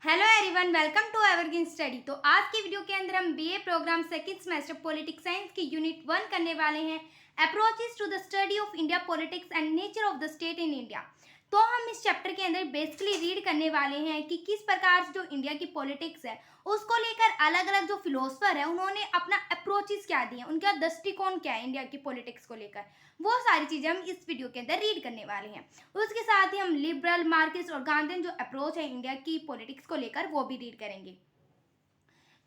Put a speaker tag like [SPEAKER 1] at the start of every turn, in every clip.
[SPEAKER 1] Hello everyone, welcome to evergreen study. तो आज की वीडियो के अंदर हम BA programme second semester politics science की यूनिट 1 करने वाले हैं, approaches to the study of India politics and nature of the state in India. तो हम इस चैप्टर के अंदर बेसिकली रीड करने वाले हैं कि किस प्रकार से जो इंडिया की पॉलिटिक्स है उसको लेकर अलग अलग जो फिलोसफर है उन्होंने अपना अप्रोचेस क्या दिए, उनका दृष्टिकोण क्या है इंडिया की पॉलिटिक्स को लेकर, वो सारी चीज़ें हम इस वीडियो के अंदर रीड करने वाले हैं। उसके साथ ही हम लिबरल, मार्क्सिस्ट और गांधीयन जो अप्रोच है इंडिया की पॉलिटिक्स को लेकर वो भी रीड करेंगे।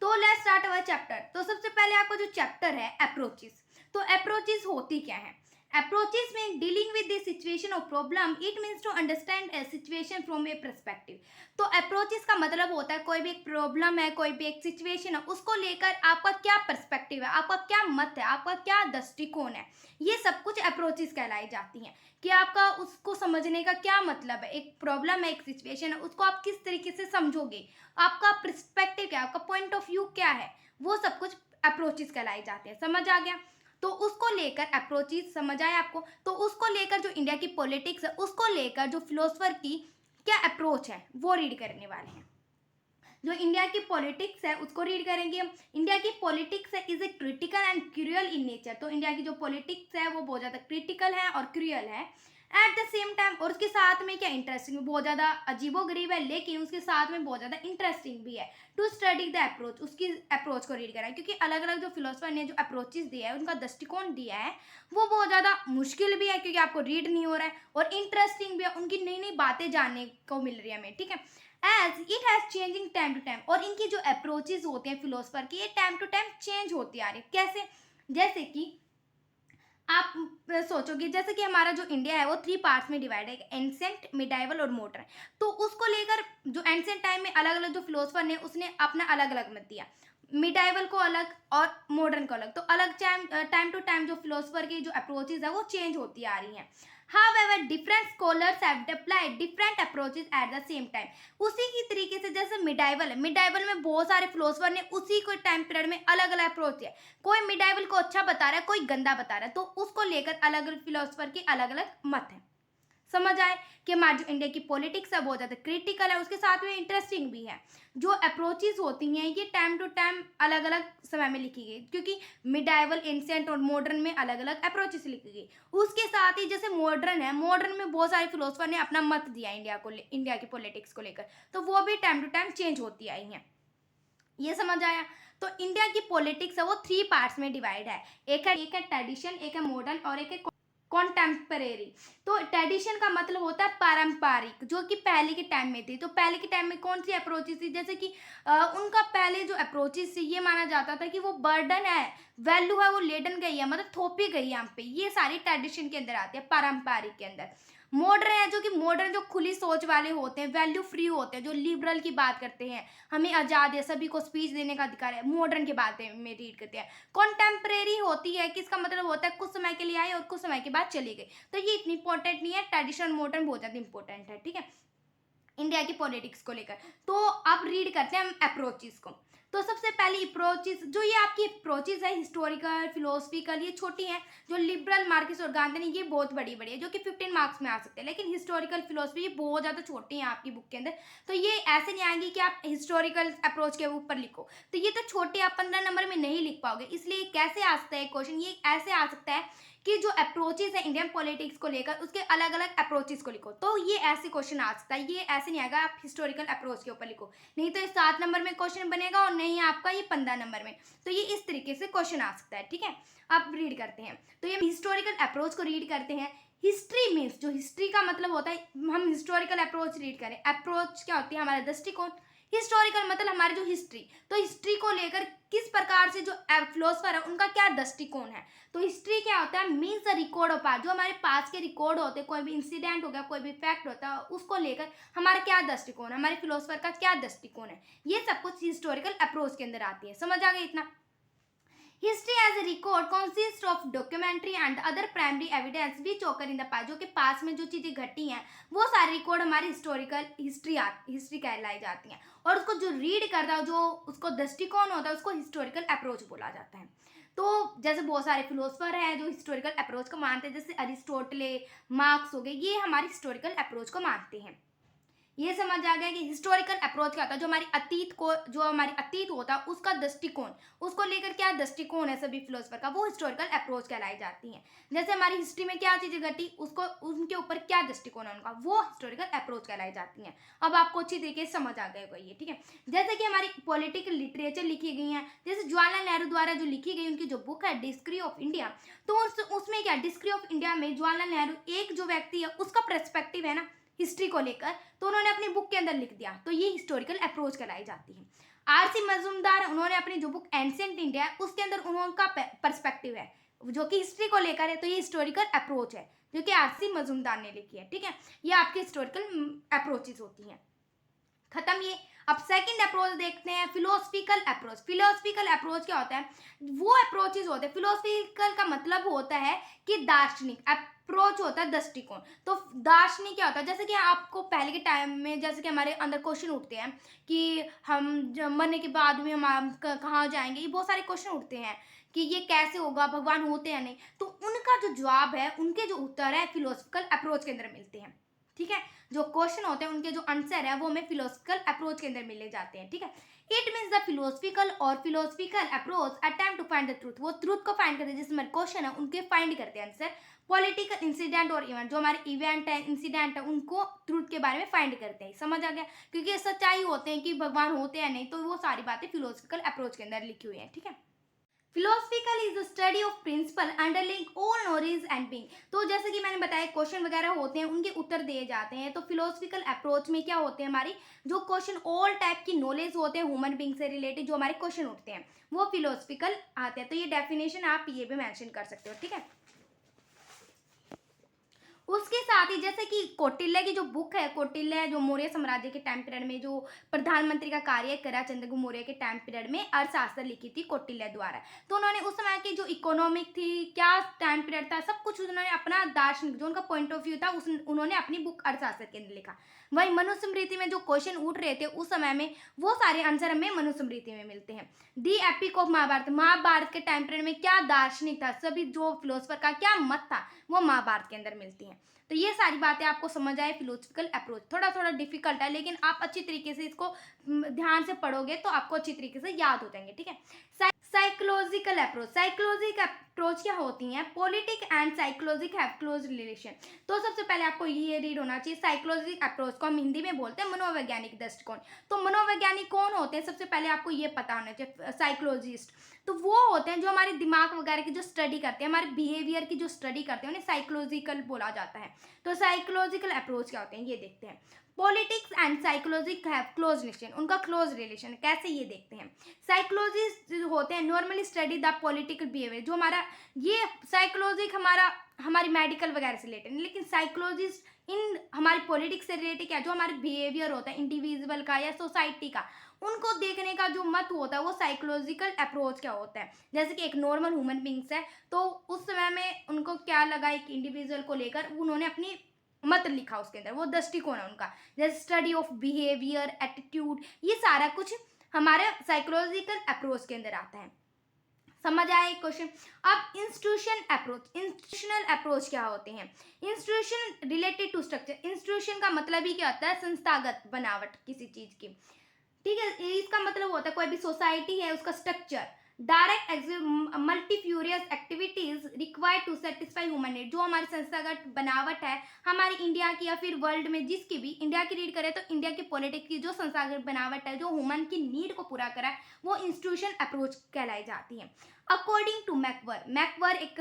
[SPEAKER 1] तो लेट्स स्टार्ट अवर चैप्टर। तो सबसे पहले आपका जो चैप्टर है अप्रोचेस, तो अप्रोचेस होती क्या है? अप्रोचेस में डीलिंग विद द सिचुएशन और problem, it means to understand a situation from a perspective. तो अप्रोचेस का मतलब होता है कोई भी एक प्रॉब्लम है, कोई भी एक सिचुएशन है, उसको लेकर आपका क्या पर्सपेक्टिव है, आपका क्या मत है, आपका क्या दृष्टिकोण है, ये सब कुछ अप्रोचेस कहलाई जाती हैं कि आपका उसको समझने का क्या मतलब है। एक प्रॉब्लम है, एक सिचुएशन है, उसको आप किस तरीके से समझोगे, आपका पर्सपेक्टिव क्या है, आपका पॉइंट ऑफ व्यू क्या है, वो सब कुछ अप्रोचेस कहलाए जाते हैं। समझ आ गया? तो उसको लेकर अप्रोचेस समझ आए आपको, तो उसको लेकर जो इंडिया की पॉलिटिक्स है उसको लेकर जो फिलोसफर की क्या अप्रोच है वो रीड करने वाले हैं। जो इंडिया की पॉलिटिक्स है उसको रीड करेंगे हम। इंडिया की पॉलिटिक्स है is a critical and cruel in nature. तो इंडिया की जो पॉलिटिक्स है वो बहुत ज़्यादा क्रिटिकल है और क्रूअल है एट द सेम टाइम। और उसके साथ में क्या इंटरेस्टिंग, बहुत ज़्यादा अजीबोगरीब है, लेकिन उसके साथ में बहुत ज़्यादा इंटरेस्टिंग भी है। टू स्टडी द अप्रोच, उसकी अप्रोच को रीड करा है, क्योंकि अलग अलग जो फिलोसफर ने जो अप्रोचेस दिया है, उनका दृष्टिकोण दिया है, वो बहुत ज़्यादा मुश्किल भी है क्योंकि आपको रीड नहीं हो रहा है, और इंटरेस्टिंग भी है, उनकी नई नई बातें जानने को मिल रही है हमें। ठीक है, as it has changing time to time. और इनकी जो अप्रोचेज होते हैं फिलोसफर की, ये टाइम टू टाइम चेंज होती आ रही है। कैसे? जैसे कि आप सोचोगे, जैसे कि हमारा जो इंडिया है वो 3 पार्ट्स में डिवाइड है, एंसेंट, मिडाइवल और मॉडर्न। तो उसको लेकर जो एंसेंट टाइम में अलग अलग जो फिलोसफर ने उसने अपना अलग अलग मत दिया, मिडाइवल को अलग और मॉडर्न को अलग। तो अलग टाइम टू टाइम जो फिलोसफर की जो अप्रोचेज है वो चेंज होती आ रही हैं। However, different scholars have applied different approaches at the same time. उसी की तरीके से जैसे मिडाइवल है, मिडाइवल में बहुत सारे फिलोसफर ने उसी को टाइम पीरियड में अलग अलग अप्रोच दिया। कोई मिडाइवल को अच्छा बता रहा है, कोई गंदा बता रहा है, तो उसको लेकर अलग अलग फिलोसफर के अलग अलग मत है। समझ आए कि हमारी जो इंडिया की पॉलिटिक्स है बहुत ज़्यादा क्रिटिकल है, उसके साथ में इंटरेस्टिंग भी है। जो अप्रोचेज होती हैं ये टाइम टू टाइम अलग अलग समय में लिखी गई, क्योंकि मिडाइवल, एंसेंट और मॉडर्न में अलग अलग अप्रोचेस लिखी गई। उसके साथ ही जैसे मॉडर्न है, मॉडर्न में बहुत सारे फिलोसफर ने अपना मत दिया इंडिया की पॉलिटिक्स को लेकर, तो वो भी टाइम टू टाइम चेंज होती आई हैं। ये समझ आया? तो इंडिया की पॉलिटिक्स है वो 3 पार्ट्स में डिवाइड है। एक है ट्रेडिशन, एक है मॉडर्न और एक है कॉन्टेम्परेरी। तो ट्रेडिशन का मतलब होता है पारंपरिक, जो कि पहले के टाइम में थी। तो पहले के टाइम में कौन सी अप्रोचेस थी? जैसे कि उनका पहले जो अप्रोचेस थी ये माना जाता था कि वो बर्डन है, वैल्यू है, वो लेडन गई है, मतलब थोपी गई है हम पे। ये सारी ट्रेडिशन के अंदर आती है, पारंपरिक के अंदर। मॉडर्न है जो कि मॉडर्न जो खुली सोच वाले होते हैं, वैल्यू फ्री होते हैं, जो लिबरल की बात करते हैं, हमें आज़ाद है, सभी को स्पीच देने का अधिकार है, मॉडर्न की बातें में रीड करते हैं। कॉन्टेम्परेरी होती है, किसका मतलब होता है कुछ समय के लिए आई और कुछ समय के बाद चली गई। तो ये इतनी इंपॉर्टेंट नहीं है, ट्रेडिशन मॉडर्न बहुत ज़्यादा इंपॉर्टेंट है। ठीक है, इंडिया की पॉलिटिक्स को लेकर। तो अब रीड करते हैं हम अप्रोचेस को। तो सबसे पहली अप्रोचेस, जो ये आपकी अप्रोचेस है हिस्टोरिकल, फिलोसफिकल, ये छोटी हैं। जो लिबरल, मार्क्सिस्ट और गांधीयन ये बहुत बड़ी बड़ी है, जो कि 15 मार्क्स में आ सकते हैं। लेकिन हिस्टोरिकल, फिलोसफी ये बहुत ज़्यादा छोटी हैं आपकी बुक के अंदर, तो ये ऐसे नहीं आएंगी कि आप हिस्टोरिकल अप्रोच के ऊपर लिखो। तो ये तो छोटी, आप 15 नंबर में नहीं लिख पाओगे। इसलिए कैसे आ सकता है क्वेश्चन, ये ऐसे आ सकता है कि जो अप्रोचेस है इंडियन पॉलिटिक्स को लेकर उसके अलग अलग अप्रोचेस को लिखो। तो ये ऐसे क्वेश्चन आ सकता है, ये ऐसे नहीं आएगा आप हिस्टोरिकल अप्रोच के ऊपर लिखो, नहीं तो ये 7 नंबर में क्वेश्चन बनेगा और नहीं आपका ये 15 नंबर में। तो ये इस तरीके से क्वेश्चन आ सकता है। ठीक है, अब रीड करते हैं। तो ये हिस्टोरिकल अप्रोच को रीड करते हैं। हिस्ट्री मीन्स, जो हिस्ट्री का मतलब होता है, हम हिस्टोरिकल अप्रोच रीड करें। अप्रोच क्या होती है? हमारा दृष्टिकोण। हिस्टोरिकल मतलब हमारी जो हिस्ट्री, तो हिस्ट्री को लेकर किस प्रकार से जो फिलोसफर है उनका क्या दृष्टिकोण है। तो हिस्ट्री क्या होता है? Means the record of past, जो हमारे पास के रिकॉर्ड होते हैं, कोई भी इंसिडेंट हो गया, कोई भी फैक्ट होता है, उसको लेकर हमारा क्या दृष्टिकोण है, हमारे फिलोसफर का क्या दृष्टिकोण है, ये सब कुछ हिस्टोरिकल अप्रोच के अंदर आती है। समझ आ गया इतना? History as a record consist of documentary and other primary evidence which occur in the past, जो कि पास में जो चीज़ें घटी हैं वो सारे रिकॉर्ड हमारी हिस्टोरिकल हिस्ट्री कहलाई जाती हैं। और उसको जो रीड करता है, जो उसको दृष्टिकोण होता है, उसको हिस्टोरिकल अप्रोच बोला जाता है। तो जैसे बहुत सारे फिलोसफर हैं जो हिस्टोरिकल अप्रोच को मानते हैं, जैसे अरिस्टोटले, मार्क्स हो गए, ये हमारी हिस्टोरिकल अप्रोच को मानते हैं। ये समझ आ गया कि हिस्टोरिकल अप्रोच क्या होता है, जो हमारी अतीत होता है उसका दृष्टिकोण, उसको लेकर क्या दृष्टिकोण है सभी फिलोसफर का, वो हिस्टोरिकल अप्रोच कहलाई जाती है। जैसे हमारी हिस्ट्री में क्या चीजें घटी, उसको उनके ऊपर क्या दृष्टिकोण है उनका, वो हिस्टोरिकल अप्रोच कहलाई जाती है। अब आपको अच्छी तरीके से समझ आ गया होगा ये, ठीक है। जैसे कि हमारी पॉलिटिकल लिटरेचर लिखी गई है, जैसे जवाहरलाल नेहरू द्वारा जो लिखी गई उनकी जो बुक है डिस्कवरी ऑफ इंडिया, तो उसमें क्या डिस्कवरी ऑफ इंडिया में जवाहरलाल नेहरू एक जो व्यक्ति है उसका पर्सपेक्टिव है ना हिस्ट्री को लेकर, तो उन्होंने अपनी बुक के अंदर लिख दिया, तो ये हिस्टोरिकल अप्रोच कहलाई जाती है। आर.सी. मजूमदार, उन्होंने अपनी जो बुक एंशिएंट इंडिया है उसके अंदर उनका पर्सपेक्टिव है जो कि हिस्ट्री को लेकर है, तो ये हिस्टोरिकल अप्रोच है जो कि आर.सी. मजूमदार ने लिखी है, ठीक है। ये आपकी हिस्टोरिकल अप्रोचेस होती हैं। खत्म ये। अब सेकंड अप्रोच देखते हैं, फिलोसफिकल अप्रोच। फिलोसफिकल अप्रोच क्या होता है, वो अप्रोचेस होते हैं, फिलोसफिकल का मतलब होता है कि दार्शनिक, अप्रोच होता है दृष्टिकोण। तो दार्शनिक क्या होता है, जैसे कि आपको पहले के टाइम में जैसे कि हमारे अंदर क्वेश्चन उठते हैं कि हम मरने के बाद में हम कहाँ जाएंगे, ये बहुत सारे क्वेश्चन उठते हैं कि ये कैसे होगा, भगवान होते हैं नहीं, तो उनका जो जवाब है, उनके जो उत्तर है फिलोसफिकल अप्रोच के अंदर मिलते हैं, ठीक है। जो क्वेश्चन होते हैं उनके जो आंसर है वो हमें फिलोसफिकल अप्रोच के अंदर मिले जाते हैं, ठीक है। It means the philosophical approach attempt to find the truth, वो ट्रूथ को फाइंड करते हैं, जिसमें क्वेश्चन है उनके फाइंड करते हैं आंसर। पॉलिटिकल इंसिडेंट और इवेंट, जो हमारे इवेंट है इंसिडेंट है उनको ट्रूथ के बारे में फाइंड करते हैं, समझ आ गया। क्योंकि ये सच्चाई होते हैं कि भगवान होते हैं नहीं, तो वो सारी बातें फिलोसफिकल अप्रोच के अंदर लिखी हुई है, ठीक है। Philosophical is the study of principle underlying all knowledge and being. तो जैसे कि मैंने बताया क्वेश्चन वगैरह होते हैं उनके उत्तर दिए जाते हैं, तो फिलोसफिकल अप्रोच में क्या होते हैं, हमारी जो क्वेश्चन ऑल टाइप की नॉलेज होते हैं ह्यूमन बीइंग से रिलेटेड, जो हमारे क्वेश्चन उठते हैं वो फिलोसफिकल आते हैं। तो ये डेफिनेशन आप ये भी मेंशन कर सकते हो, ठीक है। उसके साथ ही जैसे कि कौटिल्य की जो बुक है, कौटिल्य जो मौर्य साम्राज्य के टाइम पीरियड में जो प्रधानमंत्री का कार्य करा चंद्रगुप्त मौर्य के टाइम पीरियड में, अर्थशास्त्र लिखी थी कौटिल्य द्वारा। तो उन्होंने उस समय की जो इकोनॉमिक थी, क्या टाइम पीरियड था, सब कुछ उन्होंने अपना दार्शनिक जो उनका पॉइंट ऑफ व्यू था उन्होंने अपनी बुक अर्थशास्त्र के अंदर लिखा। वही मनुस्मृति में जो क्वेश्चन उठ रहे थे उस समय में, वो सारे आंसर हमें मनुस्मृति में मिलते हैं। दी एपिक ऑफ महाभारत, महाभारत के टाइम पीरियड में क्या दार्शनिक था, सभी जो फिलोसफर का क्या मत था, वो महाभारत के अंदर मिलती हैं। तो ये सारी बातें आपको समझ आए। फिलोसफिकल अप्रोच थोड़ा थोड़ा डिफिकल्ट है, लेकिन आप अच्छी तरीके से इसको ध्यान से पढ़ोगे तो आपको अच्छी तरीके से याद हो जाएंगे, ठीक है। साइकोलॉजिकल अप्रोच क्या होती हैं, politic and psychologic have close relation. तो सबसे पहले आपको ये रीड होना चाहिए, साइकोलॉजिक अप्रोच को हम हिंदी में बोलते हैं मनोवैज्ञानिक दृष्टिकोण। तो मनोवैज्ञानिक कौन होते हैं, सबसे पहले आपको ये पता होना चाहिए। साइकोलॉजिस्ट तो वो होते हैं जो हमारे दिमाग वगैरह की जो स्टडी करते हैं, हमारे बिहेवियर की जो स्टडी करते हैं, उन्हें साइकोलॉजिकल बोला जाता है। तो साइकोलॉजिकल अप्रोच क्या होते हैं ये देखते हैं। Politics and psychology have close relation, उनका क्लोज रिलेशन है, कैसे ये देखते हैं। साइकोलॉजिस्ट होते हैं normally study the political behaviour, जो हमारा ये साइकोलॉजी हमारी मेडिकल वगैरह से रिलेटेड, लेकिन साइकोलॉजिस्ट इन हमारी पॉलिटिक्स से रिलेटेड क्या, जो हमारे बिहेवियर होता है इंडिविजुअल का या सोसाइटी का, उनको देखने का जो मत होता है वो साइकोलॉजिकल अप्रोच क्या होता है। जैसे कि एक नॉर्मल ह्यूमन बींग्स है, तो उस समय में उनको क्या लगा, एक इंडिविजुअल को लेकर उन्होंने अपनी मत लिखा उसके अंदर, वो दृष्टिकोण है उनका। जैसे स्टडी ऑफ बिहेवियर, एटीट्यूड, ये सारा कुछ हमारे साइकोलॉजिकल अप्रोच के अंदर आता है। समझ आया एक क्वेश्चन। अब इंस्टीट्यूशनल अप्रोच क्या होते हैं। Institution related to structure, institution का मतलब ही क्या होता है, संस्थागत बनावट किसी चीज की, ठीक है। इसका मतलब होता है कोई भी सोसाइटी है उसका structure, direct multifarious activities required to satisfy human need, जो हमारी संस्थागत बनावट है हमारी इंडिया की या फिर वर्ल्ड में जिसकी भी, इंडिया की रीड करें तो इंडिया की पॉलिटिक्स की जो संस्थागत बनावट है जो ह्यूमन की नीड को पूरा करा है, वो इंस्टीट्यूशन अप्रोच कहलाई जाती है। अकॉर्डिंग टू मैकवर एक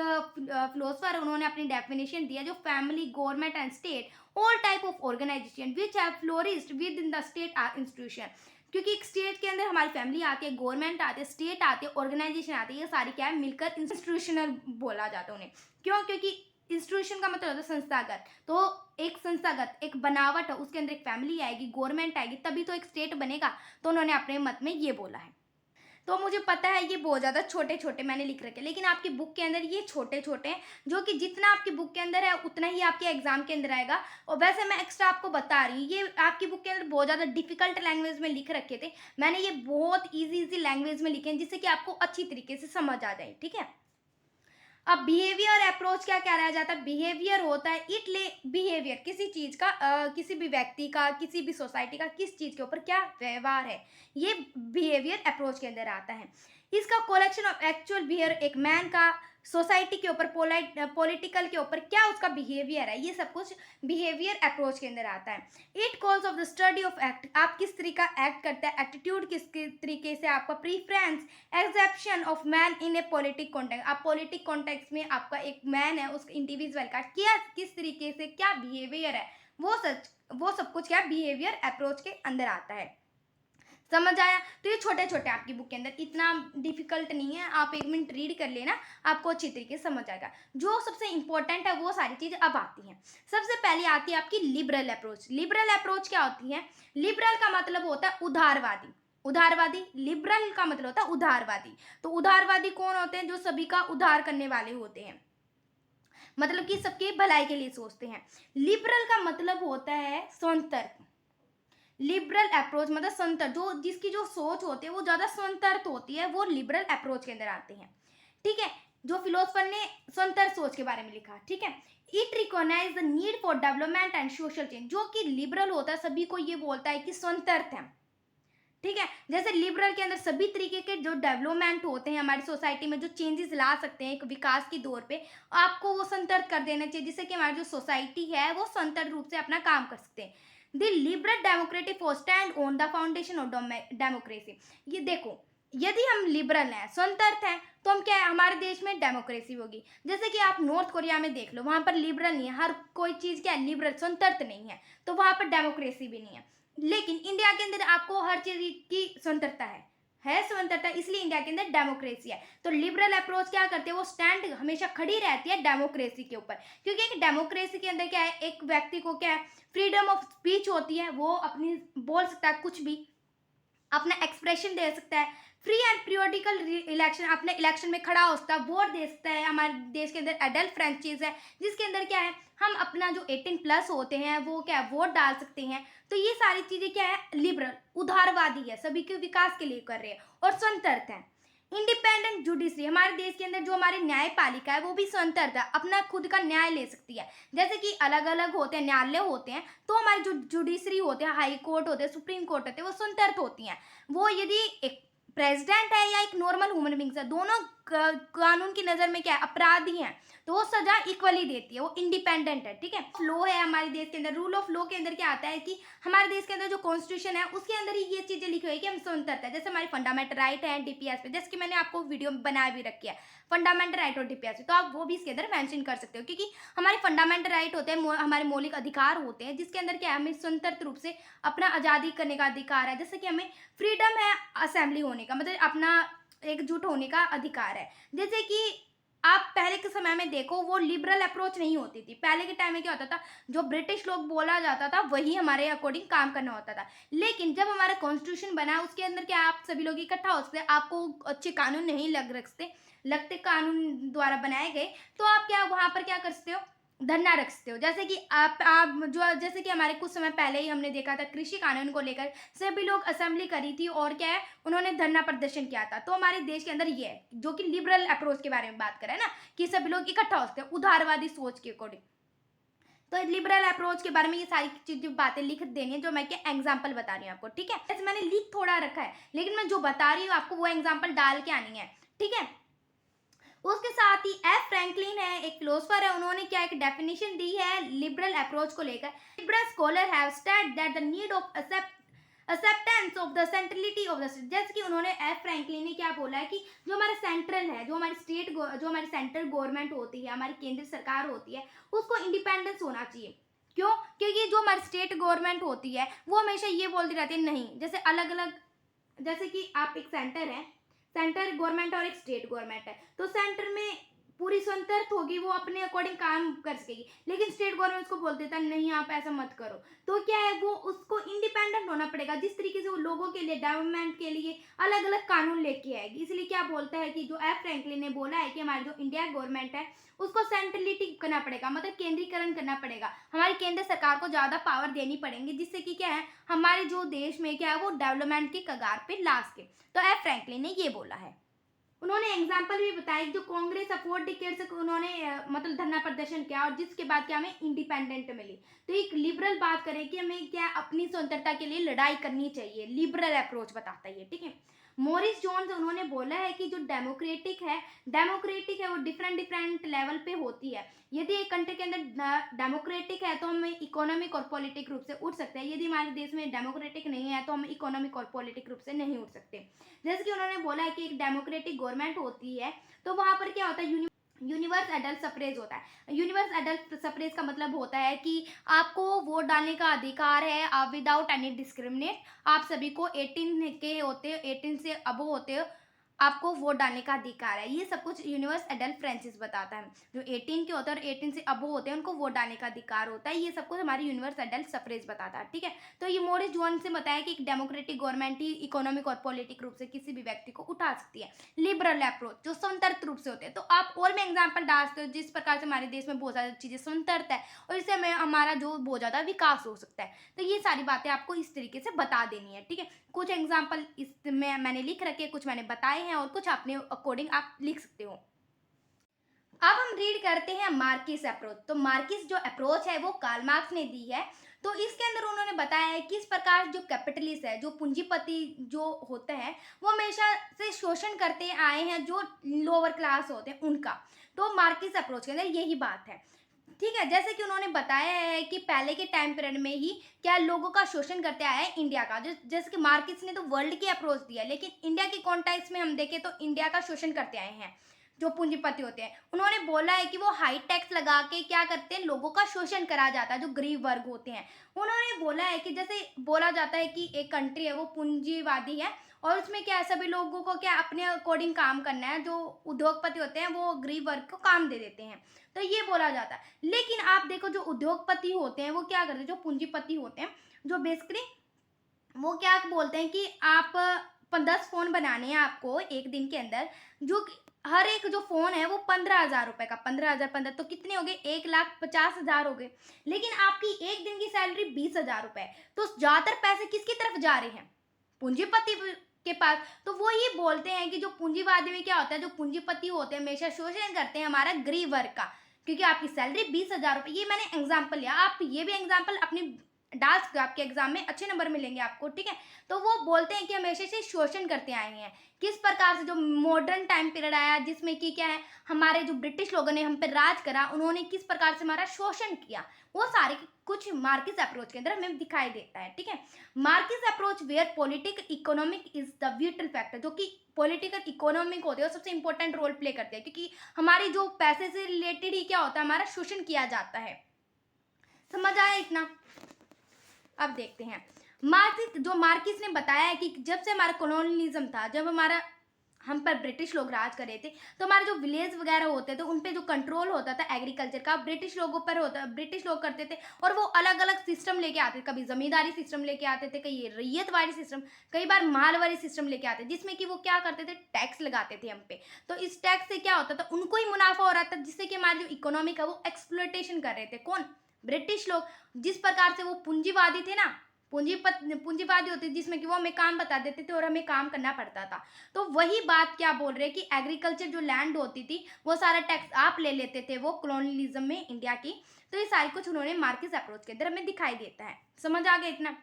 [SPEAKER 1] फिलोसफर, उन्होंने अपनी डेफिनेशन दिया, जो family, government and state all type of organisation which have flourished within the state are institution. क्योंकि एक स्टेट के अंदर हमारी फैमिली आती है, गवर्नमेंट आती है, स्टेट आती है, ऑर्गेनाइजेशन आती है, ये सारी क्या है मिलकर इंस्टीट्यूशनल बोला जाता है उन्हें। क्यों, क्योंकि इंस्टीट्यूशन का मतलब होता है संस्थागत, तो एक संस्थागत एक बनावट है, उसके अंदर एक फैमिली आएगी, गवर्नमेंट आएगी, तभी तो एक स्टेट बनेगा। तो उन्होंने अपने मत में ये बोला है। तो मुझे पता है ये बहुत ज़्यादा छोटे छोटे मैंने लिख रखे, लेकिन आपकी बुक के अंदर ये छोटे छोटे हैं, जो कि जितना आपकी बुक के अंदर है उतना ही आपके एग्जाम के अंदर आएगा। और वैसे मैं एक्स्ट्रा आपको बता रही हूँ, ये आपकी बुक के अंदर बहुत ज़्यादा डिफिकल्ट लैंग्वेज में लिख रखे थे, मैंने ये बहुत ईजी लैंग्वेज में लिखे हैं, जिससे कि आपको अच्छी तरीके से समझ आ जाए, ठीक है। अब बिहेवियर अप्रोच क्या कह रहा जाता है, बिहेवियर होता है इट ले बिहेवियर किसी चीज का किसी भी व्यक्ति का, किसी भी सोसाइटी का किस चीज के ऊपर क्या व्यवहार है, ये बिहेवियर अप्रोच के अंदर आता है। इसका कलेक्शन ऑफ एक्चुअल बिहेवियर, एक मैन का सोसाइटी के ऊपर, पॉलिटिकल के ऊपर क्या उसका बिहेवियर है, ये सब कुछ बिहेवियर अप्रोच के अंदर आता है। It calls of the study of act, आप किस तरीका एक्ट करता है, एटीट्यूड किस तरीके से, आपका preference, exception of man in A politic context, आप पॉलिटिक कॉन्टेक्स्ट में आपका एक मैन है उस इंडिविजुअल का क्या किस तरीके से क्या बिहेवियर है, वो सब कुछ क्या बिहेवियर अप्रोच के अंदर आता है। समझ आया? तो ये छोटे छोटे आपकी बुक के अंदर, इतना डिफिकल्ट नहीं है, आप 1 मिनट रीड कर लेना, आपको अच्छी तरीके से समझ आएगा। जो सबसे इंपॉर्टेंट है वो सारी चीज़ अब आती हैं। सबसे पहले आती है आपकी लिबरल अप्रोच। लिबरल अप्रोच क्या होती है? लिबरल का मतलब होता है उदारवादी। उदारवादी, लिबरल का मतलब होता है उदारवादी। तो उदारवादी कौन होते हैं? जो सभी का उद्धार करने वाले होते हैं, मतलब कि सबके भलाई के लिए सोचते हैं। लिबरल का मतलब होता है स्वतंत्र। लिबरल अप्रोच मतलब स्वतंत्र, जो जिसकी जो सोच होती है वो ज़्यादा स्वतंत्र होती है, वो लिबरल अप्रोच के अंदर आते हैं। ठीक है, जो फिलोसफर ने स्वतंत्र सोच के बारे में लिखा, ठीक है। It recognise the need for development and social change, जो कि लिबरल होता है सभी को ये बोलता है कि स्वतंत्र है। ठीक है, जैसे लिबरल के अंदर सभी तरीके के जो डेवलपमेंट होते हैं हमारी सोसाइटी में, जो चेंजेस ला सकते हैं एक विकास की दौर पे, आपको वो स्वतंत्र कर देना चाहिए, जिससे कि हमारी जो सोसाइटी है वो स्वतंत्र रूप से अपना काम कर सकते हैं। The liberal democratic for stand on the foundation of democracy. ये देखो, यदि हम लिबरल हैं, स्वतंत्र हैं, तो हम क्या है, हमारे देश में डेमोक्रेसी होगी। जैसे कि आप नॉर्थ कोरिया में देख लो, वहाँ पर लिबरल नहीं है, हर कोई चीज़ क्या है, लिबरल स्वतंत्र नहीं है, तो वहाँ पर डेमोक्रेसी भी नहीं है। लेकिन इंडिया के अंदर आपको हर चीज़ की स्वतंत्रता है स्वतंत्रता, इसलिए इंडिया के अंदर डेमोक्रेसी है। तो लिबरल अप्रोच क्या करते हैं, वो स्टैंड हमेशा खड़ी रहती है डेमोक्रेसी के ऊपर, क्योंकि एक डेमोक्रेसी के अंदर क्या है, एक व्यक्ति को क्या है, फ्रीडम ऑफ स्पीच होती है, वो अपनी बोल सकता है कुछ भी, अपना एक्सप्रेशन दे सकता है, फ्री एंड पीरियोडिकल इलेक्शन, अपने इलेक्शन में खड़ा हो सकता है, वोट दे सकता है। हमारे देश के अंदर एडल्ट फ्रेंचाइज है, जिसके अंदर क्या है, हम अपना जो 18+ होते हैं वो क्या है, वोट डाल सकते हैं। तो ये सारी चीज़ें क्या है, लिबरल उदारवादी है, सभी के विकास के लिए कर रहे हैं और स्वतंत्र है। इंडिपेंडेंट जुडिशरी, हमारे देश के अंदर जो हमारी न्यायपालिका है वो भी स्वतंत्र है, अपना खुद का न्याय ले सकती है। जैसे कि अलग अलग होते हैं, न्यायालय होते हैं, तो हमारी जो जुडिशरी होते हैं, हाई कोर्ट होते हैं, सुप्रीम कोर्ट होते हैं, वो स्वतंत्र होती हैं। वो यदि एक प्रेसिडेंट है या एक नॉर्मल ह्यूमन बींग्स है, दोनों कानून की नज़र में क्या है, अपराधी हैं, तो वो सजा इक्वली देती है, वो इंडिपेंडेंट है। ठीक है, लॉ है हमारे देश के अंदर, रूल ऑफ लॉ के अंदर क्या आता है कि हमारे देश के अंदर जो कॉन्स्टिट्यूशन है उसके अंदर ही ये चीज़ें लिखी हुई है कि हम स्वतंत्र है। जैसे हमारी फंडामेंटल राइट है डीपीएस पे, जैसे कि मैंने आपको वीडियो में बना भी रखी है फंडामेंटल राइट और डीपीएस पे, तो आप वो भी इसके अंदर मेंशन कर सकते हो, क्योंकि हमारे फंडामेंटल राइट होते हैं, हमारे मौलिक अधिकार होते हैं, जिसके अंदर क्या है, हमें स्वतंत्र रूप से अपना आज़ादी करने का अधिकार है। जैसे कि हमें फ्रीडम है असेंबली होने का, मतलब अपना एकजुट होने का अधिकार है। जैसे कि आप पहले के समय में देखो, वो लिबरल अप्रोच नहीं होती थी। पहले के टाइम में क्या होता था, जो ब्रिटिश लोग बोला जाता था वही हमारे अकॉर्डिंग काम करना होता था। लेकिन जब हमारा कॉन्स्टिट्यूशन बना, उसके अंदर क्या आप सभी लोग इकट्ठा हो सकते, आपको अच्छे कानून नहीं लगते कानून द्वारा बनाए गए, तो आप क्या वहाँ पर क्या कर सकते हो, धरना रख सकते हो। जैसे कि आप जो जैसे कि हमारे कुछ समय पहले ही हमने देखा था, कृषि कानून को लेकर सभी लोग असेंबली करी थी और क्या है, उन्होंने धरना प्रदर्शन किया था। तो हमारे देश के अंदर ये है, जो कि लिबरल अप्रोच के बारे में बात करें ना, कि सभी लोग इकट्ठा हो सकते हैं उदारवादी सोच के अकॉर्डिंग। तो लिबरल अप्रोच के बारे में ये सारी चीज़ें बातें लिख देनी है, जो मैं क्या एग्जाम्पल बता रही हूँ आपको। ठीक है, जैसे मैंने लिख थोड़ा रखा है, लेकिन मैं जो बता रही हूँ आपको वो एग्जाम्पल डाल के आनी है। ठीक है, उसके साथ ही एफ फ्रैंकलिन है, एक फिलोसफर है, उन्होंने क्या एक डेफिनेशन दी है लिबरल अप्रोच को लेकर। Liberal scholar have stated that the need of acceptance of the centrality of the state. जैसे कि उन्होंने एफ फ्रैंकलिन ने क्या बोला है कि जो हमारा सेंट्रल है, जो हमारी स्टेट, जो हमारी सेंट्रल गवर्नमेंट होती है, हमारी केंद्र सरकार होती है, उसको इंडिपेंडेंस होना चाहिए। क्यों? क्योंकि जो हमारी स्टेट गवर्नमेंट होती है वो हमेशा ये बोलती रहती है नहीं, जैसे अलग अलग, जैसे कि आप एक सेंटर है, सेंटर गवर्नमेंट और एक स्टेट गवर्नमेंट है, तो सेंटर में पूरी स्वतंत्र होगी, वो अपने अकॉर्डिंग काम कर सकेगी, लेकिन स्टेट गवर्नमेंट को बोल देता नहीं आप ऐसा मत करो। तो क्या है, वो उसको इंडिपेंडेंट होना पड़ेगा, जिस तरीके से वो लोगों के लिए, डेवलपमेंट के लिए अलग अलग कानून लेके आएगी। इसलिए क्या बोलता है कि जो एफ फ्रैंकलिन ने बोला है कि हमारी जो इंडिया गवर्नमेंट है उसको सेंट्रलिटी करना पड़ेगा, मतलब केंद्रीकरण करना पड़ेगा, हमारी केंद्र सरकार को ज़्यादा पावर देनी पड़ेगी, जिससे कि क्या है, हमारे जो देश में क्या है वो डेवलपमेंट के कगार पे ला सके। तो एफ फ्रैंकलिन ने ये बोला है। उन्होंने एग्जाम्पल भी बताया कि जो कांग्रेस 4 डिकेड से उन्होंने मतलब धरना प्रदर्शन किया और जिसके बाद क्या हमें इंडिपेंडेंट मिली। तो एक लिबरल बात करें कि हमें क्या अपनी स्वतंत्रता के लिए लड़ाई करनी चाहिए, लिबरल अप्रोच बताता है ये, ठीक है। मोरिस जोन्स उन्होंने बोला है कि जो डेमोक्रेटिक है वो डिफरेंट डिफरेंट लेवल पे होती है। यदि एक कंट्री के अंदर डेमोक्रेटिक है तो हम इकोनॉमिक और पॉलिटिक रूप से उठ सकते हैं, यदि हमारे देश में डेमोक्रेटिक नहीं है तो हम इकोनॉमिक और पॉलिटिक रूप से नहीं उठ सकते। जैसे कि उन्होंने बोला है कि एक डेमोक्रेटिक गवर्नमेंट होती है तो वहां पर क्या होता है, यूनिवर्स एडल्ट सफरेज होता है। यूनिवर्स एडल्ट सफरेज का मतलब होता है कि आपको वोट डालने का अधिकार है, आप विदाउट एनी डिस्क्रिमिनेट, आप सभी को 18 के होते हो, 18 से अबो होते हो, आपको वोट डालने का अधिकार है। ये सब कुछ यूनिवर्स एडल्ट फ्रेंसिस बताता है। जो 18 के होते हैं और 18 से अबो होते हैं उनको वोट डालने का अधिकार होता है। ये सब कुछ हमारी यूनिवर्स एडल्ट सफरेज बताता है, ठीक है। तो ये मोरिस जोन्स से बताया कि एक डेमोक्रेटिक गवर्नमेंट ही इकोनॉमिक और पॉलिटिक रूप से किसी भी व्यक्ति को उठा सकती है। लिबरल अप्रोच जो स्वतंत्र रूप से होते हैं, तो आप और में एग्जाम्पल डाल सकते हो जिस प्रकार से हमारे देश में बहुत ज़्यादा चीज़ें स्वतंत्र है और इससे हमें हमारा जो बहुत ज़्यादा विकास हो सकता है। तो ये सारी बातें आपको इस तरीके से बता देनी है, ठीक है। कुछ एग्जाम्पल इसमें मैंने लिख रखे, कुछ मैंने बताए हैं और कुछ अपने अकॉर्डिंग आप लिख सकते हो। अब हम रीड करते हैं मार्किस अप्रोच। तो मार्किस जो अप्रोच है वो कार्ल मार्क्स ने दी है। तो इसके अंदर उन्होंने बताया है किस प्रकार जो कैपिटलिस्ट है, जो पूंजीपति जो होते हैं, वो हमेशा से शोषण करते आए हैं जो लोअर क्लास होते हैं उनका। तो मार्किस अप्रोच के अंदर यही बात है, ठीक है। जैसे कि उन्होंने बताया है कि पहले के टाइम पीरियड में ही क्या लोगों का शोषण करते आया है इंडिया का, जैसे कि मार्किस ने तो वर्ल्ड की अप्रोच दिया, लेकिन इंडिया की कॉन्टेक्स्ट में हम देखें तो इंडिया का शोषण करते आए हैं जो पूंजीपति होते हैं। उन्होंने बोला है कि वो हाई टैक्स लगा के क्या करते हैं, लोगों का शोषण करा जाता है जो गरीब वर्ग होते हैं। उन्होंने बोला है कि जैसे बोला जाता है कि एक कंट्री है वो पूंजीवादी है और उसमें क्या है, सभी लोगों को क्या अपने अकॉर्डिंग काम करना है, जो उद्योगपति होते हैं वो गरीब वर्ग को काम दे देते हैं, तो ये बोला जाता है। लेकिन आप देखो जो उद्योगपति होते हैं वो क्या करते हैं, जो पूंजीपति होते हैं, जो बेसिकली वो क्या बोलते हैं कि आप 10 फोन बनाने हैं आपको एक दिन के अंदर, जो हर एक जो फोन है वो 15,000 रुपए का, 15,000 15 तो कितने हो गए, 1,50,000 हो गए। लेकिन आपकी एक दिन की सैलरी 20,000 रुपए, तो ज्यादातर पैसे किसकी तरफ जा रहे हैं, पूंजीपति के पास। तो वो ये बोलते हैं कि जो पूंजीवादी में क्या होता है, जो पूंजीपति होते हैं हमेशा शोषण करते हैं हमारा गरीब वर्ग का, क्योंकि आपकी सैलरी 20,000 रुपए। ये मैंने एग्जाम्पल लिया, आप ये भी एग्जाम्पल अपनी डाल सकते हो, आपके एग्जाम में अच्छे नंबर मिलेंगे आपको, ठीक है। तो वो बोलते हैं कि हमेशा से शोषण करते आए हैं। किस प्रकार से जो मॉडर्न टाइम पीरियड आया जिसमें कि क्या है, हमारे जो ब्रिटिश लोगों ने हम पे राज करा, उन्होंने किस प्रकार से हमारा शोषण किया, वो सारे कुछ मार्किस अप्रोच के अंदर हमें दिखाई देता है, ठीक है। Marxist approach where political economic is the vital factor, जो कि पॉलिटिकल इकोनॉमिक होते हैं वो सबसे इंपॉर्टेंट रोल प्ले करते हैं, क्योंकि हमारी जो पैसे से रिलेटेड ही क्या होता है, हमारा शोषण किया जाता है। समझ आया इतना। अब देखते हैं मार्किस ने बताया है कि जब से हमारा कॉलोनियलिज्म था, जब हमारा हम पर ब्रिटिश लोग राज कर रहे थे, तो हमारे जो विलेज वगैरह होते थे उन पे जो कंट्रोल होता था एग्रीकल्चर का, ब्रिटिश लोगों पर होता, ब्रिटिश लोग करते थे। और वो अलग अलग सिस्टम लेके आते थे, कभी जमींदारी सिस्टम लेके आते थे, कई रैयतवाड़ी सिस्टम, कई बार मालवाड़ी सिस्टम लेके आते, जिसमें कि वो क्या करते थे, टैक्स लगाते थे हम पे। तो इस टैक्स से क्या होता था, उनको ही मुनाफा हो रहा था, जिससे कि हमारी जो इकोनॉमिक है वो एक्सप्लोइटेशन कर रहे थे, कौन, ब्रिटिश लोग। जिस प्रकार से वो पूंजीवादी थे ना, पूंजीवादी होती थी, जिसमें कि वो हमें काम बता देते थे और हमें काम करना पड़ता था। तो वही बात क्या बोल रहे हैं कि एग्रीकल्चर जो लैंड होती थी वो सारा टैक्स आप ले लेते थे, वो कॉलोनियलिज्म में इंडिया की। तो ये सारी कुछ उन्होंने मार्किस अप्रोच के अंदर हमें दिखाई देता है। समझ आ गया इतना।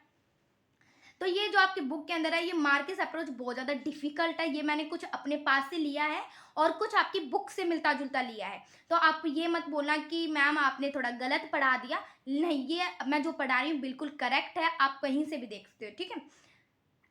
[SPEAKER 1] तो ये जो आपकी बुक के अंदर है, ये मार्किस अप्रोच बहुत ज़्यादा डिफिकल्ट है, ये मैंने कुछ अपने पास से लिया है और कुछ आपकी बुक से मिलता जुलता लिया है। तो आप ये मत बोलना कि मैम आपने थोड़ा गलत पढ़ा दिया, नहीं, ये मैं जो पढ़ा रही हूँ बिल्कुल करेक्ट है, आप कहीं से भी देख सकते हो, ठीक है।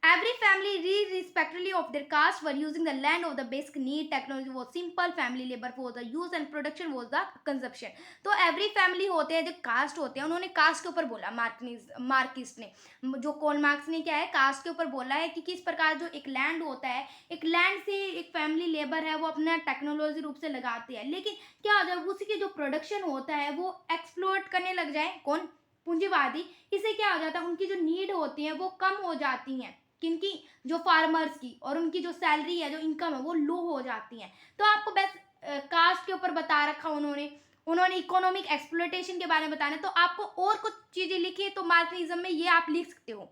[SPEAKER 1] Every family, irrespectively of their caste, were using the land of the basic need. Technology was simple. Family labor was the use and production was the consumption. तो every family होते हैं, जो कास्ट होते हैं, उन्होंने कास्ट के ऊपर बोला, मार्किस्ट ने, जो कॉल मार्क्स ने क्या है, कास्ट के ऊपर बोला है कि किस प्रकार जो एक लैंड होता है, एक लैंड से एक फैमिली लेबर है वो अपना टेक्नोलॉजी रूप से लगाती है, लेकिन क्या हो जाए उसी के जो प्रोडक्शन होता है वो एक्सप्लोइट करने लग जाए, कौन, पूंजीवादी। इससे क्या हो जाता है, उनकी जो नीड होती है वो कम हो जाती हैं, किनकी, जो फार्मर्स की, और उनकी जो सैलरी है, जो इनकम है वो लो हो जाती है। तो आपको बस कास्ट के ऊपर बता रखा उन्होंने इकोनॉमिक एक्सप्लोइटेशन के बारे में बताना है। तो आपको और कुछ चीजें लिखी है तो मार्क्सिज्म में ये आप लिख सकते हो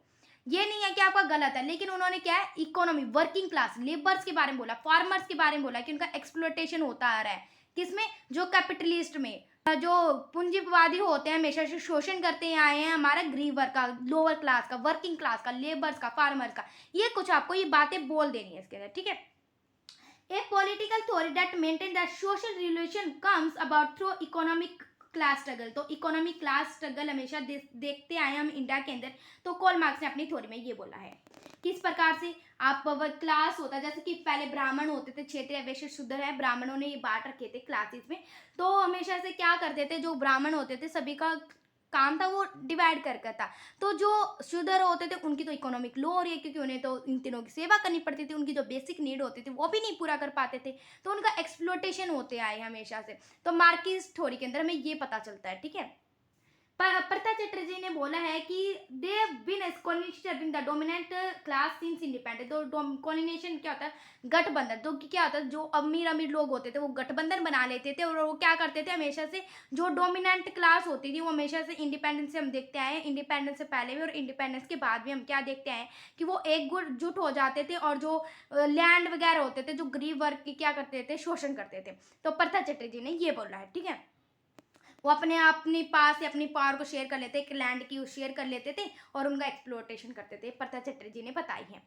[SPEAKER 1] ये नहीं है कि आपका गलत है, लेकिन उन्होंने क्या है, इकोनॉमी, वर्किंग क्लास, लेबर्स के बारे में बोला, फार्मर्स के बारे में बोला कि उनका एक्सप्लोटेशन होता आ रहा है, किसमें, जो कैपिटलिस्ट में, जो पूंजीवादी होते हैं हमेशा से शोषण करते आए हैं हमारा गरीब का, लोअर क्लास का, वर्किंग क्लास का, लेबर्स का, फार्मर्स का। ये कुछ आपको ये बातें बोल देनी है इसके अंदर, ठीक है। A political theory that maintain that social relation comes about through economic class struggle. तो इकोनॉमिक क्लास स्ट्रगल हमेशा देखते आए हम इंडिया के अंदर। तो कार्ल मार्क्स ने अपनी थ्योरी में ये बोला है, किस प्रकार से आप क्लास होता है, जैसे कि पहले ब्राह्मण होते थे, क्षेत्रीय वैश्य शूद्र है, ब्राह्मणों ने ये बांट रखे थे क्लासेस में। तो हमेशा से क्या करते थे, जो ब्राह्मण होते थे सभी का काम था वो डिवाइड करके था। तो जो शूद्र होते थे उनकी तो इकोनॉमिक लो हो रही है, क्योंकि उन्हें तो इन तीनों की सेवा करनी पड़ती थी, उनकी जो बेसिक नीड होती थी वो भी नहीं पूरा कर पाते थे, तो उनका एक्सप्लोटेशन होते आए हमेशा से। तो मार्क्स थ्योरी के अंदर हमें ये पता चलता है, ठीक है। प्रथा चटर्जी ने बोला है कि they been colonisation the dominant class since independence. तो कॉलोनाइजेशन क्या होता है, गठबंधन। तो क्या होता है, जो अमीर अमीर लोग होते थे वो गठबंधन बना लेते थे, और वो क्या करते थे, हमेशा से जो डोमिनेंट क्लास होती थी वो हमेशा से, इंडिपेंडेंस से हम देखते आए, इंडिपेंडेंस से पहले भी और इंडिपेंडेंस के बाद भी हम क्या देखते आए कि वो एकजुट हो जाते थे, और जो लैंड वगैरह होते थे, जो गरीब वर्ग की क्या करते थे, शोषण करते थे। तो प्रथा चटर्जी ने ये बोला है, ठीक है। वो अपने पास से अपनी पावर को शेयर कर लेते, एक लैंड की शेयर कर लेते थे और उनका एक्सप्लोटेशन करते थे, प्रथा चटर्जी ने बताई है।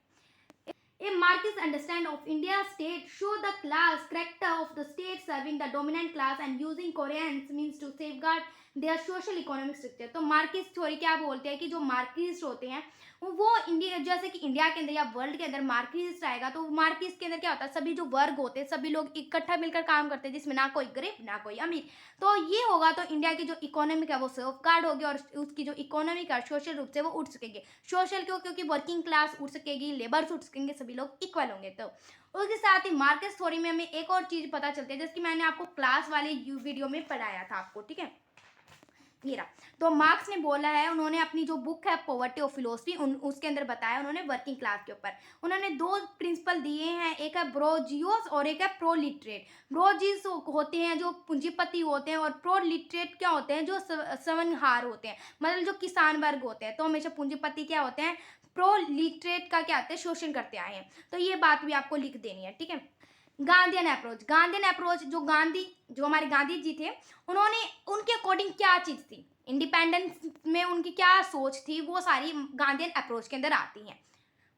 [SPEAKER 1] A Marxist understanding of India's state show the class character of the state serving the dominant class and using coherence means to safeguard their social economic structure। तो मार्क्सिस्ट थ्योरी क्या बोलते हैं कि जो मार्क्सिस्ट होते हैं वो इंडिया, जैसे कि इंडिया के अंदर या वर्ल्ड के अंदर मार्क्सिस्ट आएगा, तो मार्क्सिस्ट के अंदर क्या होता है, सभी जो वर्ग होते हैं सभी लोग इकट्ठा मिलकर काम करते हैं, जिसमें ना कोई गरीब ना कोई अमीर। तो ये होगा तो इंडिया की जो इकोनॉमिक है वो सेफगार्ड होगी, और उसकी जो इकोनॉमिक है सोशल रूप से वो उठ सकेगी। सोशल क्यों, क्योंकि वर्किंग क्लास उठ सकेगी, लेबर्स उठ सकेंगे, सभी लोग इक्वल होंगे। तो उसके साथ ही मार्क्सिस्ट थ्योरी में हमें एक और चीज पता चलती है, जैसे कि मैंने आपको क्लास वाले वीडियो में पढ़ाया था आपको, ठीक है। ये रहा, तो मार्क्स ने बोला है, उन्होंने अपनी जो बुक है पॉवर्टी ऑफ फिलोसफी उसके अंदर बताया उन्होंने वर्किंग क्लास के ऊपर। उन्होंने दो प्रिंसिपल दिए हैं, एक है ब्रोजियोस और एक है प्रोलिटरेट। ब्रोजिस होते हैं जो पूंजीपति होते हैं, और प्रोलिटरेट क्या होते हैं, जो सवनहार होते हैं, मतलब जो किसान वर्ग होते हैं। तो हमेशा पूंजीपति क्या होते हैं, प्रोलिटरेट का क्या होता है, शोषण करते आए हैं। तो ये बात भी आपको लिख देनी है, ठीक है। गांधीयन अप्रोच, गांधीयन अप्रोच, जो हमारे गांधी जी थे, उन्होंने उनके अकॉर्डिंग क्या चीज थी, इंडिपेंडेंस में उनकी क्या सोच थी, वो सारी गांधीयन अप्रोच के अंदर आती हैं।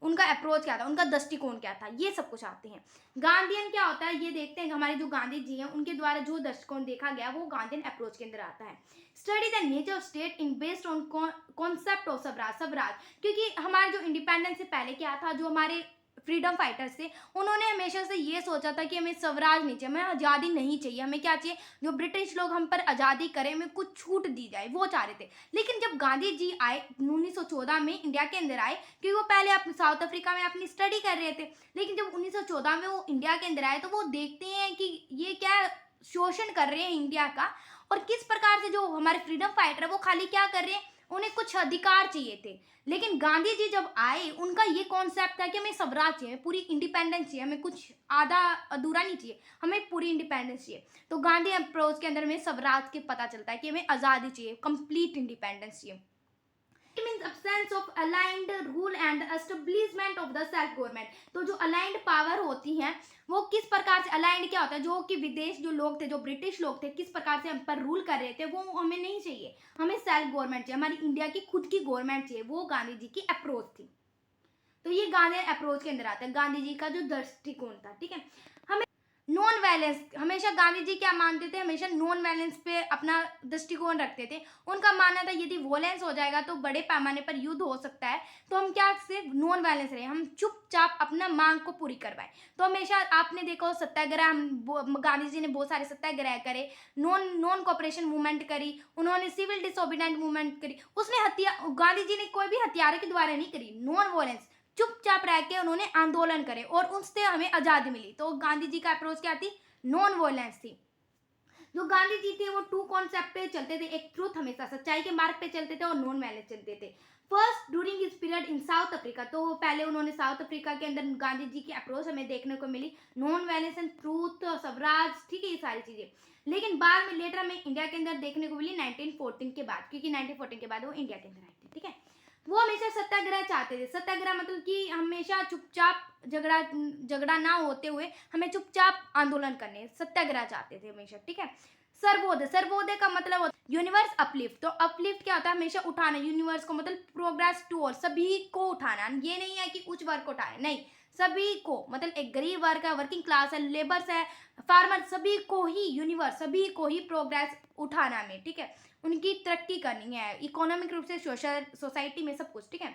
[SPEAKER 1] उनका अप्रोच क्या था, उनका दृष्टिकोण क्या था, ये सब कुछ आते हैं। गांधीयन क्या होता है ये देखते हैं, हमारे जो गांधी जी हैं उनके द्वारा जो दृष्टिकोण देखा गया वो गांधीयन अप्रोच के अंदर आता है। Study the nature of state in based on concept of Swaraj. क्योंकि हमारे जो इंडिपेंडेंस से पहले क्या था, जो हमारे फ्रीडम फाइटर्स थे, उन्होंने हमेशा से ये सोचा था कि हमें स्वराज नहीं चाहिए, हमें आज़ादी नहीं चाहिए, हमें क्या चाहिए, जो ब्रिटिश लोग हम पर आज़ादी करें, हमें कुछ छूट दी जाए, वो चाह रहे थे। लेकिन जब गांधी जी आए 1914 में इंडिया के अंदर आए, क्योंकि वो पहले साउथ अफ्रीका में अपनी स्टडी कर रहे थे, लेकिन जब 1914 में वो इंडिया के अंदर आए तो वो देखते हैं कि ये क्या शोषण कर रहे हैं इंडिया का, और किस प्रकार से जो हमारे फ्रीडम फाइटर है वो खाली क्या कर रहे हैं, उन्हें कुछ अधिकार चाहिए थे। लेकिन गांधी जी जब आए उनका ये कॉन्सेप्ट था कि हमें स्वराज चाहिए, पूरी इंडिपेंडेंस चाहिए, हमें कुछ आधा अधूरा नहीं चाहिए, हमें पूरी इंडिपेंडेंस चाहिए। तो गांधी अप्रोच के अंदर हमें स्वराज के पता चलता है कि हमें आज़ादी चाहिए, कंप्लीट इंडिपेंडेंस चाहिए। It means absence of aligned rule and establishment of the self government। तो जो अलाइंड पावर होती हैं वो किस प्रकार से, अलाइंड क्या होता है, जो कि विदेश जो लोग थे, जो ब्रिटिश लोग थे, किस प्रकार से हम पर रूल कर रहे थे, वो हमें नहीं चाहिए, हमें सेल्फ गवर्नमेंट चाहिए, हमारी इंडिया की खुद की गवर्नमेंट चाहिए। वो गांधी जी की अप्रोच थी। तो ये गांधी अप्रोच के अंदर आता है, गांधी जी का जो दृष्टिकोण था, ठीक है। हमें नॉन वायलेंस, हमेशा गांधी जी क्या मानते थे, हमेशा नॉन वायलेंस पे अपना दृष्टिकोण रखते थे। उनका मानना था यदि वॉयलेंस हो जाएगा तो बड़े पैमाने पर युद्ध हो सकता है, तो हम क्या सिर्फ नॉन वायलेंस रहे, हम चुपचाप अपना मांग को पूरी करवाएं। तो हमेशा आपने देखा हो सत्याग्रह, गांधी जी ने बहुत सारे सत्याग्रह करे, नॉन कॉपरेशन मूवमेंट करी, उन्होंने सिविल डिसोबीडिएंट मूवमेंट करी। उसने गांधी जी ने कोई भी हथियारों के द्वारा नहीं करी, नॉन वॉयलेंस, चुपचाप रह के उन्होंने आंदोलन करे और उससे हमें आज़ादी मिली। तो गांधी जी का अप्रोच क्या थी, नॉन वॉयलेंस थी। जो गांधी जी थे वो टू कॉन्सेप्ट पे चलते थे, एक ट्रूथ, हमेशा सच्चाई के मार्ग पे चलते थे, और नॉन वायलेंस चलते थे। First during his period in south Africa, तो पहले उन्होंने साउथ अफ्रीका के अंदर गांधी जी की अप्रोच हमें देखने को मिली, non violence and truth, swaraj, ठीक है, ये सारी चीजें। लेकिन बाद में लेटर हमें इंडिया के अंदर देखने को मिली 1914 के बाद, क्योंकि 1914 के बाद वो इंडिया के अंदर आए थे, ठीक है। वो हमेशा सत्याग्रह चाहते थे। सत्याग्रह मतलब कि हमेशा चुपचाप झगड़ा ना होते हुए हमें चुपचाप आंदोलन करने, सत्याग्रह चाहते थे हमेशा, ठीक है। सर्वोदय, सर्वोदय का मतलब होता है यूनिवर्स अपलिफ्ट। तो अपलिफ्ट क्या होता है, हमेशा उठाना, यूनिवर्स को मतलब प्रोग्रेस टू और सभी को उठाना। ये नहीं है कि उच्च वर्ग को उठाए, नहीं, सभी को, मतलब एक गरीब वर्ग है, वर्किंग क्लास है, लेबर्स है, फार्मर, सभी को ही यूनिवर्स, सभी को ही प्रोग्रेस उठाना में, ठीक है, उनकी तरक्की करनी है इकोनॉमिक रूप से, सोशल सोसाइटी में, सब कुछ, ठीक है।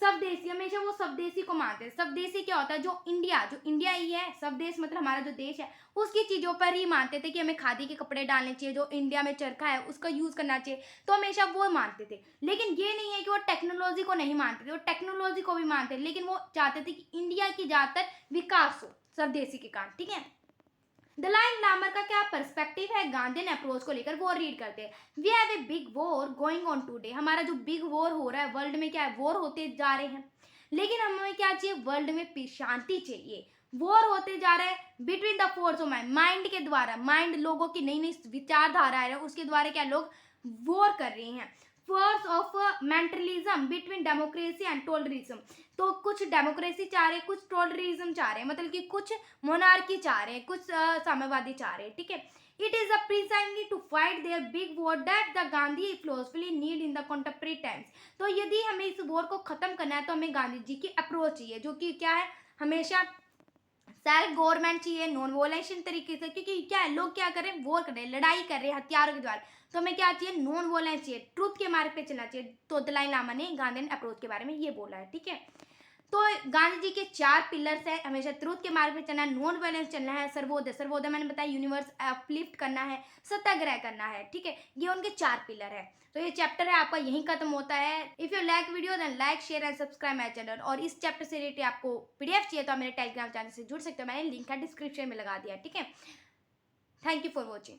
[SPEAKER 1] स्वदेशी, हमेशा वो स्वदेशी को मानते हैं। स्वदेशी क्या होता है, जो इंडिया ही है, स्वदेश मतलब हमारा जो देश है, उसकी चीज़ों पर ही मानते थे कि हमें खादी के कपड़े डालने चाहिए, जो इंडिया में चरखा है उसका यूज़ करना चाहिए, तो हमेशा वो मानते थे। लेकिन ये नहीं है कि वो टेक्नोलॉजी को नहीं मानते थे, वो टेक्नोलॉजी को भी मानते थे, लेकिन वो चाहते थे कि इंडिया की ज़्यादातर विकास हो स्वदेशी के कारण, ठीक है। दलाई लामा का क्या पर्सपेक्टिव है गांधीन अप्रोच को लेकर, वो रीड करते हैं। We have a big war going on today, हमारा जो बिग वॉर हो रहा है वर्ल्ड में, क्या है, वॉर होते जा रहे हैं, लेकिन हमें क्या चाहिए, वर्ल्ड में शांति चाहिए। वॉर होते जा रहा है between the force of mind, mind के द्वारा, माइंड लोगों की नई नई विचारधारा है उसके द्वारा क्या लोग वॉर कर रहे हैं। Force of mentalism between democracy and tolerism, तो कुछ डेमोक्रेसी चाह रहे हैं, कुछ टोलरिज्म चाह रहे हैं, मतलब कि कुछ मोनार्की चाह रहे हैं, कुछ साम्यवादी चाह रहे हैं, ठीक है। It is a precisely to fight their big war that the Gandhi philosophy need in the contemporary times। तो यदि हमें इस वॉर को खत्म करना है तो हमें गांधी जी की अप्रोच चाहिए, जो कि क्या है, हमेशा सेल्फ गवर्नमेंट चाहिए, नॉन वोलेशन तरीके से, क्योंकि क्या है, लोग क्या कर रहे हैं, वॉर कर रहे हैं, लड़ाई कर रहे हैं हथियारों के द्वारा, तो हमें क्या चाहिए, नॉन वोलेंस चाहिए, ट्रूथ के मार्ग पे चलना चाहिए। तो दलाई लामा ने गांधी अप्रोच के बारे में ये बोला है, ठीक है। तो गांधी जी के 4 पिलर्स है, हमेशा ट्रूथ के मार्ग पे चलना है, नॉन वायलेंस चलना है, सर्वोदय, सर्वोदय मैंने बताया यूनिवर्स अपलिफ्ट करना है, सत्याग्रह करना है, ठीक है, ये उनके 4 पिलर है। तो ये चैप्टर है आपका यहीं खत्म होता है। If you like video then like share and subscribe my channel. और इस चैप्टर से रिलेटेड आपको पीडीएफ चाहिए तो आप मेरे टेलीग्राम चैनल से जुड़ सकते हो, मैंने लिंक है डिस्क्रिप्शन में लगा दिया, ठीक है। Thank you for watching.